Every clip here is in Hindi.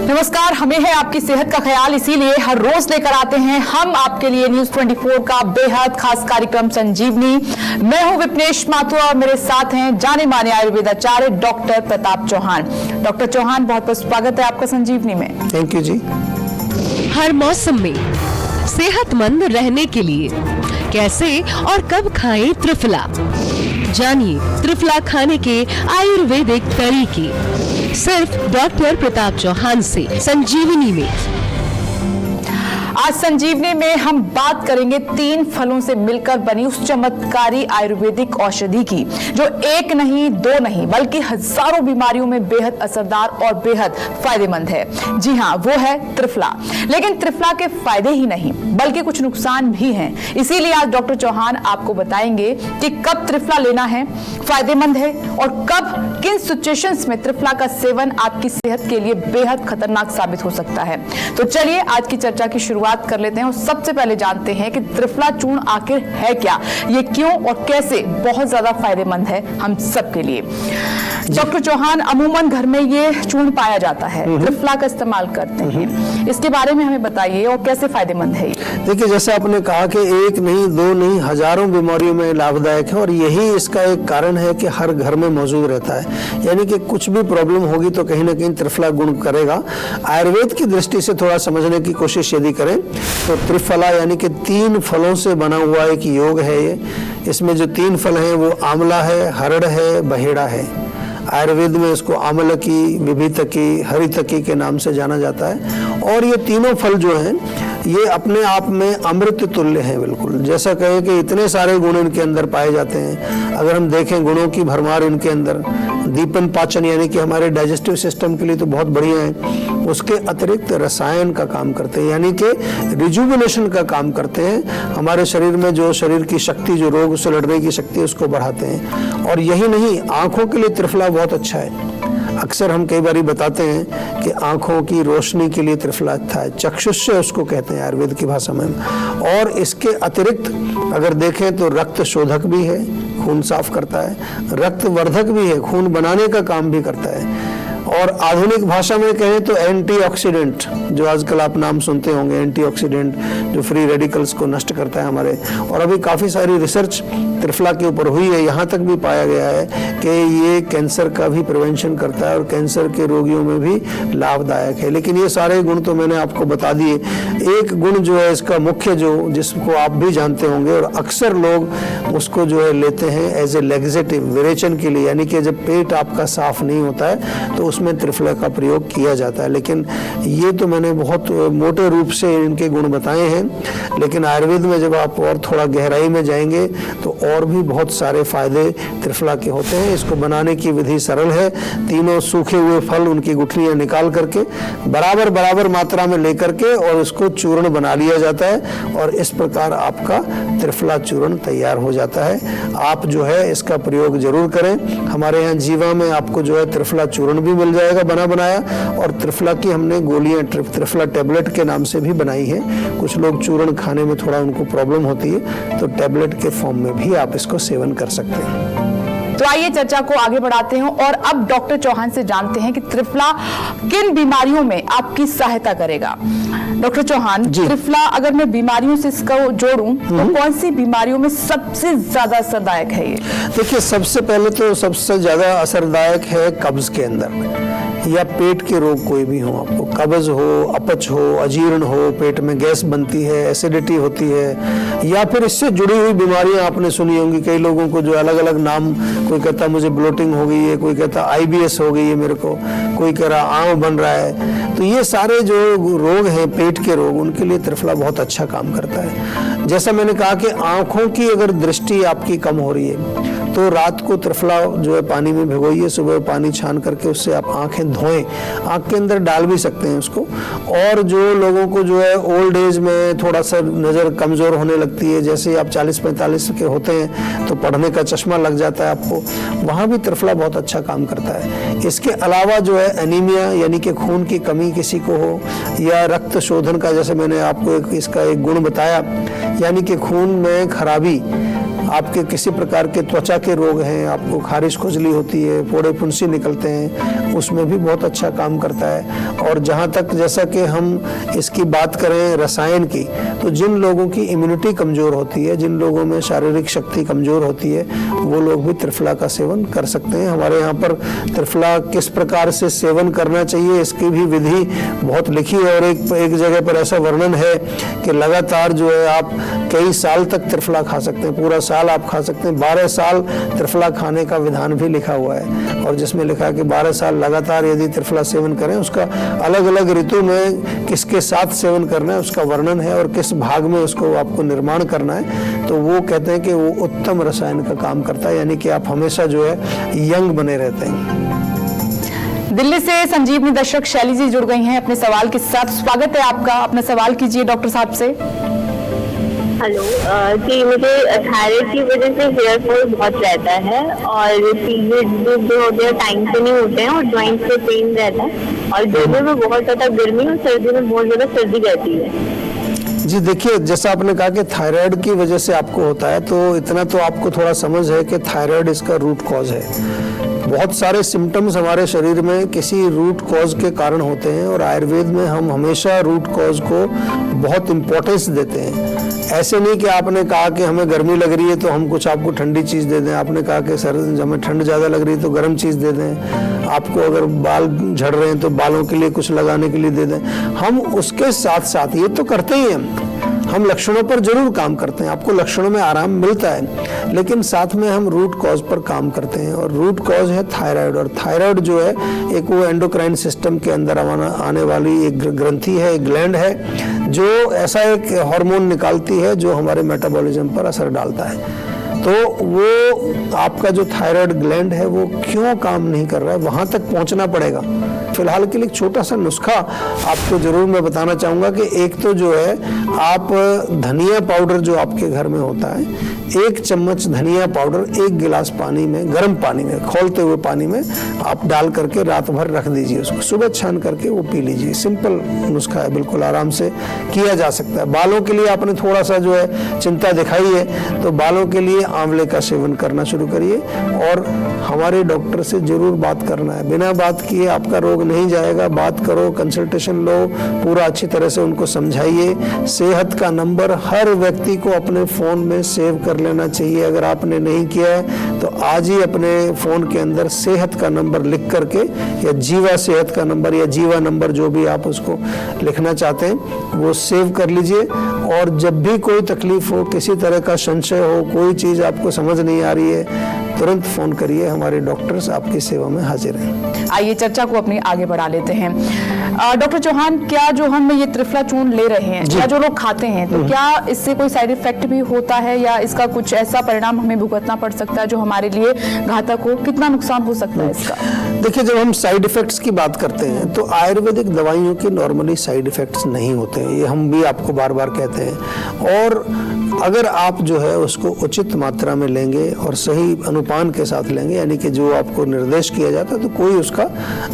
नमस्कार, हमें है आपकी सेहत का ख्याल, इसीलिए हर रोज लेकर आते हैं हम आपके लिए न्यूज 24 का बेहद खास कार्यक्रम संजीवनी। मैं हूं विपनेश माथुर और मेरे साथ हैं जाने माने आयुर्वेदाचार्य डॉक्टर प्रताप चौहान। डॉक्टर चौहान, बहुत बहुत स्वागत है आपका संजीवनी में। थैंक यू जी। हर मौसम में सेहतमंद रहने के लिए कैसे और कब खाएं त्रिफला, जानिए त्रिफला खाने के आयुर्वेदिक तरीके सिर्फ डॉक्टर प्रताप चौहान से संजीवनी में। आज संजीवनी में हम बात करेंगे 3 फलों से मिलकर बनी उस चमत्कारी आयुर्वेदिक औषधि की जो एक नहीं, 2 नहीं, बल्कि हजारों बीमारियों में बेहद असरदार और बेहद फायदेमंद है। जी हाँ, वो है त्रिफला। लेकिन त्रिफला के फायदे ही नहीं बल्कि कुछ नुकसान भी हैं। इसीलिए आज डॉक्टर चौहान आपको बताएंगे कि कब त्रिफला लेना है, फायदेमंद है, और कब किन सिचुएशंस में त्रिफला का सेवन आपकी सेहत के लिए बेहद खतरनाक साबित हो सकता है। तो चलिए आज की चर्चा की शुरुआत कर लेते हैं और सबसे पहले जानते हैं कि त्रिफला चूर्ण आखिर है क्या, ये क्यों और कैसे बहुत ज्यादा फायदेमंद है हम सबके लिए। डॉक्टर चौहान, अमूमन घर में ये चूर्ण पाया जाता है, त्रिफला का इस्तेमाल करते हैं, इसके बारे में हमें बताइए और कैसे फायदेमंद है। देखिए, जैसे आपने कहा कि एक नहीं, 2 नहीं, हजारों बीमारियों में लाभदायक है और यही इसका एक कारण है कि हर घर में मौजूद रहता है। यानी कि कुछ भी प्रॉब्लम होगी तो कहीं ना कहीं त्रिफला गुण करेगा। आयुर्वेद की दृष्टि से थोड़ा समझने की कोशिश यदि करें तो त्रिफला यानी कि 3 फलों से बना हुआ एक योग है ये। इसमें जो 3 फल हैं वो आंवला है, हरड़ है, बहेड़ा है। आयुर्वेद में इसको आमलकी, विभितकी, हरितकी के नाम से जाना जाता है। और ये तीनों फल जो हैं ये अपने आप में अमृत तुल्य हैं। बिल्कुल जैसा कहें कि इतने सारे गुण इनके अंदर पाए जाते हैं। अगर हम देखें गुणों की भरमार इनके अंदर, दीपन पाचन यानी कि हमारे डाइजेस्टिव सिस्टम के लिए तो बहुत बढ़िया है। उसके अतिरिक्त रसायन का काम करते हैं, यानी कि रिजुविनेशन का काम करते हैं। हमारे शरीर में जो शरीर की शक्ति, जो रोग से लड़ने की शक्ति, उसको बढ़ाते हैं। और यही नहीं, आंखों के लिए त्रिफला बहुत अच्छा है। अक्सर हम कई बार बताते हैं कि आंखों की रोशनी के लिए त्रिफला अच्छा है, चक्षुष्य उसको कहते हैं आयुर्वेद की भाषा में। और इसके अतिरिक्त अगर देखें तो रक्त शोधक भी है, खून साफ करता है, रक्त वर्धक भी है, खून बनाने का काम भी करता है। और आधुनिक भाषा में कहें तो एंटीऑक्सीडेंट, जो आजकल आप नाम सुनते होंगे, एंटीऑक्सीडेंट जो फ्री रेडिकल्स को नष्ट करता है हमारे। और अभी काफ़ी सारी रिसर्च त्रिफला के ऊपर हुई है, यहाँ तक भी पाया गया है कि ये कैंसर का भी प्रिवेंशन करता है और कैंसर के रोगियों में भी लाभदायक है। लेकिन ये सारे गुण तो मैंने आपको बता दिए। एक गुण जो है इसका मुख्य, जो जिसको आप भी जानते होंगे और अक्सर लोग उसको जो है लेते हैं एज ए लेग्जेटिव, विरेचन के लिए, यानी कि जब पेट आपका साफ नहीं होता है तो उसमें त्रिफला का प्रयोग किया जाता है। लेकिन ये तो मैंने बहुत मोटे रूप से इनके गुण बताए हैं। लेकिन आयुर्वेद में जब आप और थोड़ा गहराई में जाएंगे तो और भी बहुत सारे फायदे त्रिफला के होते हैं। इसको बनाने की विधि सरल है। तीनों सूखे हुए फल, उनकी गुठलियां निकाल करके बराबर बराबर मात्रा में लेकर के और इसको चूर्ण बना लिया जाता है और इस प्रकार आपका त्रिफला चूर्ण तैयार हो जाता है। आप जो है इसका प्रयोग जरूर करें। हमारे यहाँ जीवा में आपको जो है त्रिफला चूर्ण भी मिल जाएगा बना बनाया, और त्रिफला की हमने गोलियां त्रिफला टेबलेट के नाम से भी बनाई है। कुछ लोग चूर्ण खाने में थोड़ा उनको प्रॉब्लम होती है तो टेबलेट के फॉर्म में भी आप इसको सेवन कर सकते हैं। तो आइए चर्चा को आगे बढ़ाते हैं और अब डॉक्टर चौहान से जानते हैं कि त्रिफला किन बीमारियों में आपकी सहायता करेगा। डॉक्टर चौहान, त्रिफला अगर मैं बीमारियों से इसको जोड़ूं तो कौन सी बीमारियों में सबसे ज्यादा असरदायक है ये? देखिए, सबसे पहले तो सबसे ज्यादा असरदायक है कब्ज के अंदर, या पेट के रोग कोई भी हो, आपको कब्ज हो, अपच हो, अजीर्ण हो, पेट में गैस बनती है, एसिडिटी होती है, या फिर इससे जुड़ी हुई बीमारियां आपने सुनी होंगी। कई लोगों को जो अलग अलग नाम, कोई कहता मुझे ब्लोटिंग हो गई है, कोई कहता IBS हो गई है मेरे को, कोई कह रहा आंव बन रहा है। तो ये सारे जो रोग हैं, पेट के रोग, उनके लिए त्रिफला बहुत अच्छा काम करता है। जैसा मैंने कहा कि आंखों की अगर दृष्टि आपकी कम हो रही है तो रात को त्रिफला जो है पानी में भिगोइए, सुबह पानी छान करके उससे आप आंखें धोएं, आंख के अंदर डाल भी सकते हैं उसको। और जो लोगों को जो है ओल्ड एज में थोड़ा सा नज़र कमज़ोर होने लगती है, जैसे आप 40-45 के होते हैं तो पढ़ने का चश्मा लग जाता है आपको, वहाँ भी त्रिफला बहुत अच्छा काम करता है। इसके अलावा जो है एनीमिया यानी कि खून की कमी किसी को हो, या रक्त शोधन का, जैसे मैंने आपको इसका एक गुण बताया, यानी कि खून में खराबी, आपके किसी प्रकार के त्वचा के रोग हैं, आपको खारिश खुजली होती है, फोड़े फुंसी निकलते हैं, उसमें भी बहुत अच्छा काम करता है। और जहाँ तक जैसा कि हम इसकी बात करें रसायन की, तो जिन लोगों की इम्यूनिटी कमज़ोर होती है, जिन लोगों में शारीरिक शक्ति कमज़ोर होती है, वो लोग भी त्रिफला का सेवन कर सकते हैं। हमारे यहाँ पर त्रिफला किस प्रकार से सेवन करना चाहिए इसकी भी विधि बहुत लिखी है, और एक जगह पर ऐसा वर्णन है कि लगातार जो है आप कई साल तक त्रिफला खा सकते हैं, पूरा साल आप खा सकते हैं। 12 साल त्रिफला खाने का विधान भी लिखा हुआ है, और जिसमें लिखा है कि 12 साल लगातार यदि त्रिफला सेवन करें, उसका अलग अलग ऋतु में किसके साथ सेवन करना है उसका वर्णन है, और किस भाग में उसको आपको निर्माण करना है। तो वो कहते हैं कि वो उत्तम रसायन का काम करता है, यानी कि आप हमेशा जो है यंग बने रहते हैं। दिल्ली से संजीवनी दर्शक शैली जी जुड़ गई हैं अपने सवाल के साथ। स्वागत है आपका, अपना सवाल कीजिए डॉक्टर साहब से। हेलो जी, मुझे थायराइड की वजह से हेयर फॉल बहुत रहता है, और पीरियड जो हो गया टाइम से नहीं होते हैं, और जॉइंट पे पेन रहता है, और गर्मी में बहुत ज़्यादा गर्मी और सर्दी में बहुत ज़्यादा सर्दी रहती है। जी देखिए, जैसा आपने कहा कि थायराइड की वजह से आपको होता है, तो इतना तो आपको थोड़ा समझ है कि थायराइड इसका रूट कॉज है। बहुत सारे सिम्टम्स हमारे शरीर में किसी रूट कॉज के कारण होते हैं, और आयुर्वेद में हम हमेशा रूट कॉज को बहुत इम्पोर्टेंस देते हैं। ऐसे नहीं कि आपने कहा कि हमें गर्मी लग रही है तो हम कुछ आपको ठंडी चीज़ दे दें, आपने कहा कि सर हमें ठंड ज़्यादा लग रही है तो गर्म चीज़ दे दें, आपको अगर बाल झड़ रहे हैं तो बालों के लिए कुछ लगाने के लिए दे दें। हम उसके साथ साथ ये तो करते ही हैं, हम लक्षणों पर जरूर काम करते हैं, आपको लक्षणों में आराम मिलता है, लेकिन साथ में हम रूट कॉज पर काम करते हैं, और रूट कॉज है थायराइड। और थायराइड जो है एक वो एंडोक्राइन सिस्टम के अंदर आने वाली एक ग्रंथि है, एक ग्लैंड है, जो ऐसा एक हार्मोन निकालती है जो हमारे मेटाबॉलिज्म पर असर डालता है। तो वो आपका जो थायराइड ग्लैंड है वो क्यों काम नहीं कर रहा है, वहाँ तक पहुँचना पड़ेगा। फिलहाल के लिए एक छोटा सा नुस्खा आपको जरूर मैं बताना चाहूँगा कि एक तो जो है आप धनिया पाउडर जो आपके घर में होता है, 1 चम्मच धनिया पाउडर 1 गिलास पानी में, गर्म पानी में, खौलते हुए पानी में आप डाल करके रात भर रख दीजिए, उसको सुबह छान करके वो पी लीजिए। सिंपल नुस्खा है, बिल्कुल आराम से किया जा सकता है। बालों के लिए आपने थोड़ा सा जो है चिंता दिखाई है, तो बालों के लिए आंवले का सेवन करना शुरू करिए, और हमारे डॉक्टर से जरूर बात करना है। बिना बात किए आपका रोग नहीं जाएगा। बात करो, कंसल्टेशन लो, पूरा अच्छी तरह से उनको समझाइए। सेहत का नंबर हर व्यक्ति को अपने फोन में सेव कर लेना चाहिए। अगर आपने नहीं किया है तो आज ही अपने फोन के अंदर सेहत का नंबर लिख करके, या जीवा सेहत का नंबर या जीवा नंबर जो भी आप उसको लिखना चाहते हैं वो सेव कर लीजिए। और जब भी कोई तकलीफ हो, किसी तरह का संशय हो, कोई चीज़ आपको समझ नहीं आ रही है, तुरंत फोन करिए, हमारे डॉक्टर्स आपकी सेवा में हाजिर हैं। आइए चर्चा को अपनी आगे बढ़ा लेते हैं। डॉक्टर चौहान, क्या जो हम ये त्रिफला चूर्ण ले रहे हैं या जो लोग खाते हैं, तो क्या इससे कोई साइड इफेक्ट भी होता है, या इसका कुछ ऐसा परिणाम हमें भुगतना पड़ सकता है जो हमारे लिए घातक हो? कितना नुकसान हो सकता है इसका? देखिए, जब हम साइड इफेक्ट्स की बात करते हैं तो आयुर्वेदिक दवाइयों के नॉर्मली साइड इफेक्ट्स नहीं होते हैं, ये हम भी आपको बार बार कहते हैं। और अगर आप जो है उसको उचित मात्रा में लेंगे और सही अनुपान के साथ लेंगे, यानी कि जो आपको निर्देश किया जाता है, तो कोई उसका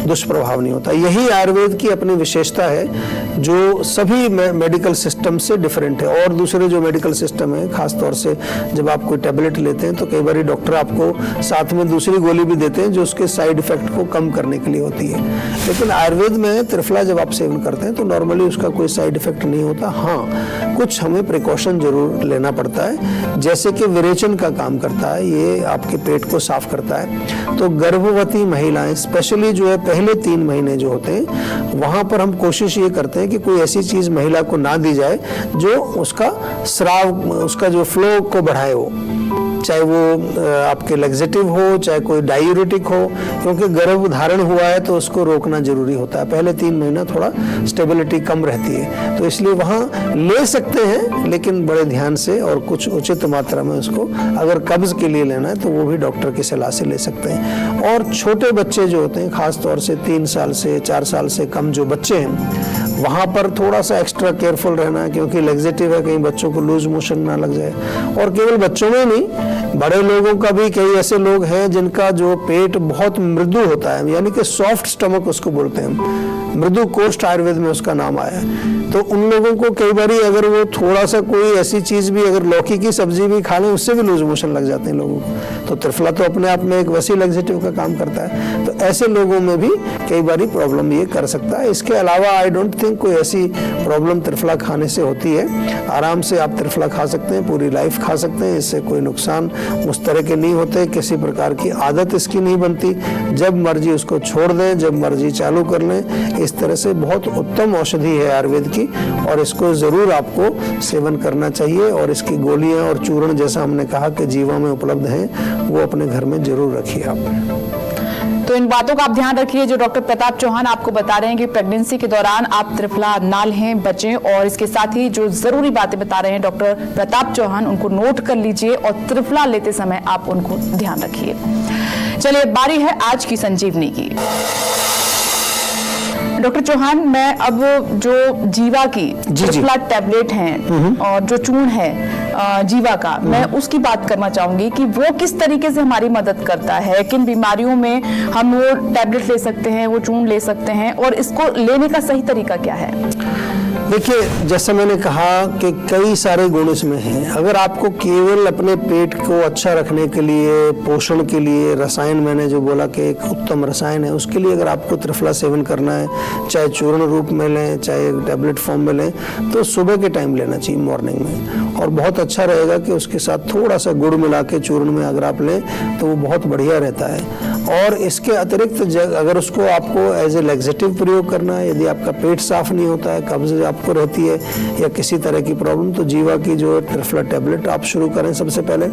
दुष्प्रभाव नहीं होता। यही आयुर्वेद की अपनी विशेषता है जो सभी मेडिकल सिस्टम से डिफरेंट है। और दूसरे जो मेडिकल सिस्टम है, खासतौर से जब आप कोई टेबलेट लेते हैं तो कई बार डॉक्टर आपको साथ में दूसरी गोली भी देते हैं जो उसके साइड इफेक्ट को कम करने के लिए होती है। लेकिन आयुर्वेद में त्रिफला जब आप सेवन करते हैं तो नॉर्मली उसका कोई साइड इफेक्ट नहीं होता। हाँ, कुछ हमें प्रिकॉशन जरूर लेना पड़ता है, जैसे कि विरेचन का काम करता है, ये आपके पेट को साफ करता है। तो गर्भवती महिलाएं स्पेशली जो है पहले 3 महीने जो होते हैं, वहां पर हम कोशिश ये करते हैं कि कोई ऐसी चीज महिला को ना दी जाए जो उसका स्राव, उसका जो फ्लो को बढ़ाए हो। चाहे वो आपके लैक्सेटिव हो, चाहे कोई डायूरेटिक हो, क्योंकि गर्भ धारण हुआ है तो उसको रोकना जरूरी होता है। पहले 3 महीना थोड़ा स्टेबिलिटी कम रहती है, तो इसलिए वहाँ ले सकते हैं, लेकिन बड़े ध्यान से और कुछ उचित मात्रा में उसको अगर कब्ज के लिए लेना है तो वो भी डॉक्टर की सलाह से ले सकते हैं। और छोटे बच्चे जो होते हैं, खास तौर से 3 साल से 4 साल से कम जो बच्चे हैं, वहाँ पर थोड़ा सा एक्स्ट्रा केयरफुल रहना है, क्योंकि लैक्सेटिव है, कहीं बच्चों को लूज मोशन ना लग जाए। और केवल बच्चों में नहीं, बड़े लोगों का भी, कई ऐसे लोग हैं जिनका जो पेट बहुत मृदु होता है, यानी कि सॉफ्ट स्टमक उसको बोलते हैं, मृदु कोष्ठ आयुर्वेद में उसका नाम आया है। तो उन लोगों को कई बार अगर वो थोड़ा सा कोई ऐसी चीज भी, अगर लौकी की सब्जी भी खा लें, उससे भी लूज मोशन लग जाते हैं लोगों को। तो त्रिफला तो अपने आप में एक वैसी लैक्सेटिव का काम करता है, तो ऐसे लोगों में भी कई बार प्रॉब्लम ये कर सकता है। इसके अलावा आई डोंट थिंक कोई ऐसी प्रॉब्लम त्रिफला खाने से होती है। आराम से आप त्रिफला खा सकते हैं, पूरी लाइफ खा सकते हैं, इससे कोई नुकसान उस तरह के नहीं होते, किसी प्रकार की आदत इसकी नहीं बनती। जब मर्जी उसको छोड़ दें, जब मर्जी चालू कर लें। इस तरह से बहुत उत्तम औषधि है आयुर्वेद की, और इसको जरूर आपको सेवन करना चाहिए। और इसकी गोलियां और चूर्ण, जैसा हमने कहा कि जीवा में उपलब्ध हैं, वो अपने घर में जरूर रखिए आप। तो इन बातों का आप ध्यान रखिए जो डॉक्टर प्रताप चौहान आपको बता रहे हैं कि प्रेगनेंसी के दौरान आप त्रिफला ना लें, बचें। और इसके साथ ही जो जरूरी बातें बता रहे हैं डॉक्टर प्रताप चौहान, उनको नोट कर लीजिए और त्रिफला लेते समय आप उनको ध्यान रखिए। चलिए, बारी है आज की संजीवनी की। डॉक्टर चौहान, मैं अब जो जीवा की त्रिफला टैबलेट हैं और जो चूर्ण है जीवा का, मैं उसकी बात करना चाहूंगी कि वो किस तरीके से हमारी मदद करता है, किन बीमारियों में हम वो टैबलेट ले सकते हैं, वो चूर्ण ले सकते हैं, और इसको लेने का सही तरीका क्या है? देखिए, जैसा मैंने कहा कि कई सारे गुण इसमें हैं। अगर आपको केवल अपने पेट को अच्छा रखने के लिए, पोषण के लिए, रसायन मैंने जो बोला कि एक उत्तम रसायन है, उसके लिए अगर आपको त्रिफला सेवन करना है, चाहे चूर्ण रूप में लें, चाहे टैबलेट फॉर्म में लें, तो सुबह के टाइम लेना चाहिए, मॉर्निंग में। और बहुत अच्छा रहेगा कि उसके साथ थोड़ा सा गुड़ मिला के चूर्ण में अगर आप लें तो वो बहुत बढ़िया रहता है। और इसके अतिरिक्त अगर उसको आपको एज ए लैक्सेटिव प्रयोग करना है, यदि आपका पेट साफ नहीं होता है, कब्ज आपको रहती है या किसी तरह की प्रॉब्लम, तो जीवा की जो त्रिफला टैबलेट आप शुरू करें सबसे पहले।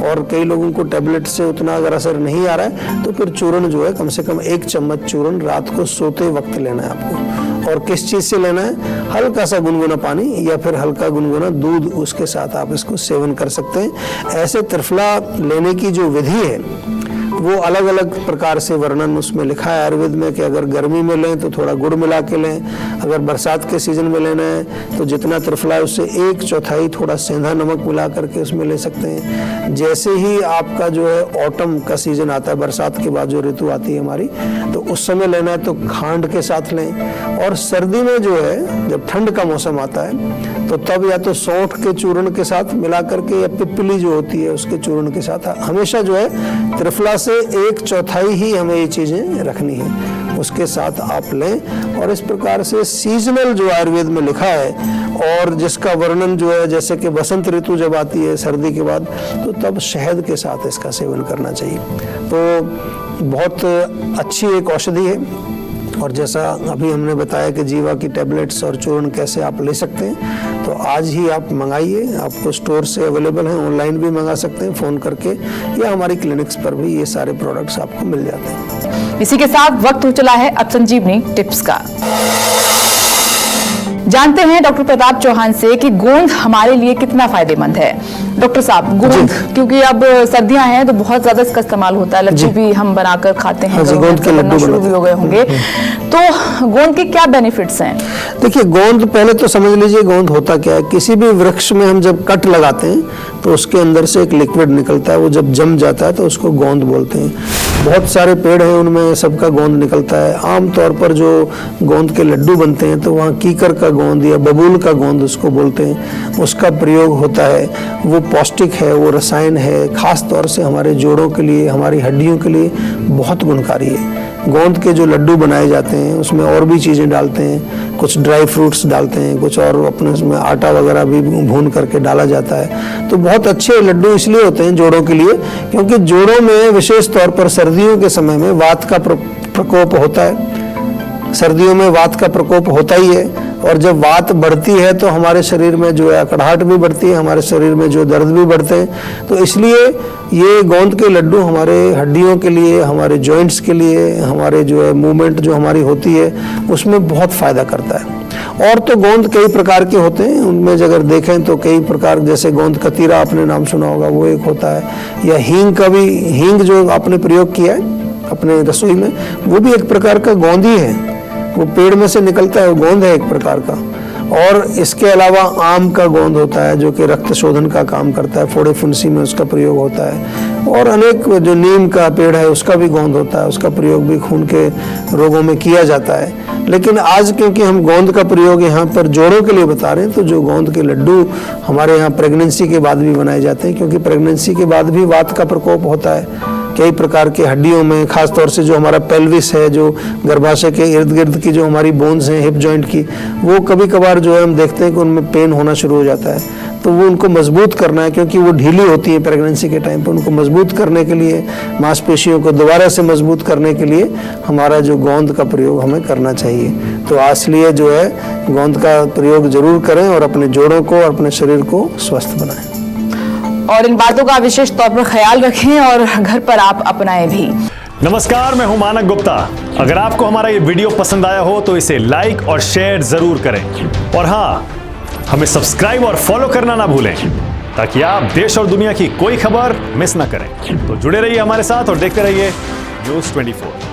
और कई लोगों को टैबलेट से उतना अगर असर नहीं आ रहा है तो फिर चूर्ण जो है, कम से कम 1 चम्मच चूर्ण रात को सोते वक्त लेना है आपको। और किस चीज से लेना है? हल्का सा गुनगुना पानी या फिर हल्का गुनगुना दूध, उसके साथ आप इसको सेवन कर सकते हैं। ऐसे त्रिफला लेने की जो विधि है वो अलग अलग प्रकार से वर्णन उसमें लिखा है आयुर्वेद में, कि अगर गर्मी में लें तो थोड़ा गुड़ मिला के लें, अगर बरसात के सीजन में लेना है तो जितना त्रिफला है उससे 1/4 थोड़ा सेंधा नमक मिला करके उसमें ले सकते हैं। जैसे ही आपका जो है ऑटम का सीजन आता है, बरसात के बाद जो ऋतु आती है हमारी, तो उस समय लेना है तो खांड के साथ लें। और सर्दी में जो है, जब ठंड का मौसम आता है, तो तब या तो सौंठ के चूर्ण के साथ मिला करके, या पिप्पली जो होती है उसके चूर्ण के साथ, हमेशा जो है त्रिफला से 1/4 ही हमें ये चीजें रखनी है, उसके साथ आप लें। और इस प्रकार से सीजनल जो आयुर्वेद में लिखा है, और जिसका वर्णन जो है, जैसे कि बसंत ऋतु जब आती है सर्दी के बाद, तो तब शहद के साथ इसका सेवन करना चाहिए। तो बहुत अच्छी एक औषधि है। और जैसा अभी हमने बताया कि जीवा की टैबलेट्स और चूर्ण कैसे आप ले सकते हैं, तो आज ही आप मंगाइए। आपको स्टोर से अवेलेबल हैं, ऑनलाइन भी मंगा सकते हैं फ़ोन करके, या हमारी क्लिनिक्स पर भी ये सारे प्रोडक्ट्स आपको मिल जाते हैं। इसी के साथ वक्त हो चला है अब संजीवनी टिप्स का। जानते हैं डॉक्टर प्रताप चौहान से कि गोंद हमारे लिए कितना फायदेमंद है। डॉक्टर साहब, गोंद, क्योंकि अब सर्दियां हैं तो बहुत ज्यादा इसका इस्तेमाल होता है, लड्डू भी हम बनाकर खाते हैं, गोंद के लड्डू शुरू भी हो गए होंगे। तो गोंद के क्या बेनिफिट्स हैं? देखिए, गोंद पहले तो समझ लीजिए गोंद होता क्या है। किसी भी वृक्ष में हम जब कट लगाते हैं तो उसके अंदर से एक लिक्विड निकलता है, वो जब जम जाता है तो उसको गोंद बोलते हैं। बहुत सारे पेड़ हैं, उनमें सबका गोंद निकलता है। आमतौर पर जो गोंद के लड्डू बनते हैं तो वहाँ कीकर का गोंद या बबूल का गोंद उसको बोलते हैं, उसका प्रयोग होता है। वो पौष्टिक है, वो रसायन है, खास तौर से हमारे जोड़ों के लिए, हमारी हड्डियों के लिए बहुत गुणकारी है। गोंद के जो लड्डू बनाए जाते हैं उसमें और भी चीज़ें डालते हैं, कुछ ड्राई फ्रूट्स डालते हैं, कुछ और अपने उसमें आटा वगैरह भी भून करके डाला जाता है। तो बहुत अच्छे लड्डू इसलिए होते हैं जोड़ों के लिए, क्योंकि जोड़ों में विशेष तौर पर सर्दियों के समय में वात का प्रकोप होता है। सर्दियों में वात का प्रकोप होता ही है, और जब वात बढ़ती है तो हमारे शरीर में जो है अकड़ाहट भी बढ़ती है, हमारे शरीर में जो दर्द भी बढ़ते हैं। तो इसलिए ये गोंद के लड्डू हमारे हड्डियों के लिए, हमारे जॉइंट्स के लिए, हमारे जो है मूवमेंट जो हमारी होती है उसमें बहुत फ़ायदा करता है। और तो गोंद कई प्रकार के होते हैं, उनमें अगर देखें तो कई प्रकार, जैसे गोंद कतीरा आपने नाम सुना होगा, वो एक होता है, या हींग का भी, हींग जो आपने प्रयोग किया है अपने रसोई में, वो भी एक प्रकार का गोंद ही है, वो पेड़ में से निकलता है, वो गोंद है एक प्रकार का। और इसके अलावा आम का गोंद होता है जो कि रक्त शोधन का काम करता है, फोड़े फुंसी में उसका प्रयोग होता है। और अनेक, जो नीम का पेड़ है उसका भी गोंद होता है, उसका प्रयोग भी खून के रोगों में किया जाता है। लेकिन आज क्योंकि हम गोंद का प्रयोग यहाँ पर जोड़ों के लिए बता रहे हैं, तो जो गोंद के लड्डू हमारे यहाँ प्रेगनेंसी के बाद भी बनाए जाते हैं, क्योंकि प्रेगनेंसी के बाद भी वात का प्रकोप होता है कई प्रकार के हड्डियों में, खास तौर से जो हमारा पेल्विस है, जो गर्भाशय के इर्द गिर्द की जो हमारी बोन्स हैं हिप जॉइंट की, वो कभी कभार जो है हम देखते हैं कि उनमें पेन होना शुरू हो जाता है। तो वो उनको मजबूत करना है, क्योंकि वो ढीली होती है प्रेगनेंसी के टाइम पर, उनको मजबूत करने के लिए, मांसपेशियों को दोबारा से मजबूत करने के लिए हमारा जो गोंद का प्रयोग हमें करना चाहिए। तो इसलिए जो है गोंद का प्रयोग जरूर करें और अपने जोड़ों को और अपने शरीर को स्वस्थ बनाएं। और इन बातों का विशेष तौर पर ख्याल रखें और घर पर आप अपनाएं भी। नमस्कार, मैं हूं मानक गुप्ता। अगर आपको हमारा ये वीडियो पसंद आया हो तो इसे लाइक और शेयर जरूर करें, और हाँ, हमें सब्सक्राइब और फॉलो करना ना भूलें, ताकि आप देश और दुनिया की कोई खबर मिस ना करें। तो जुड़े रहिए हमारे साथ और देखते रहिए News 24।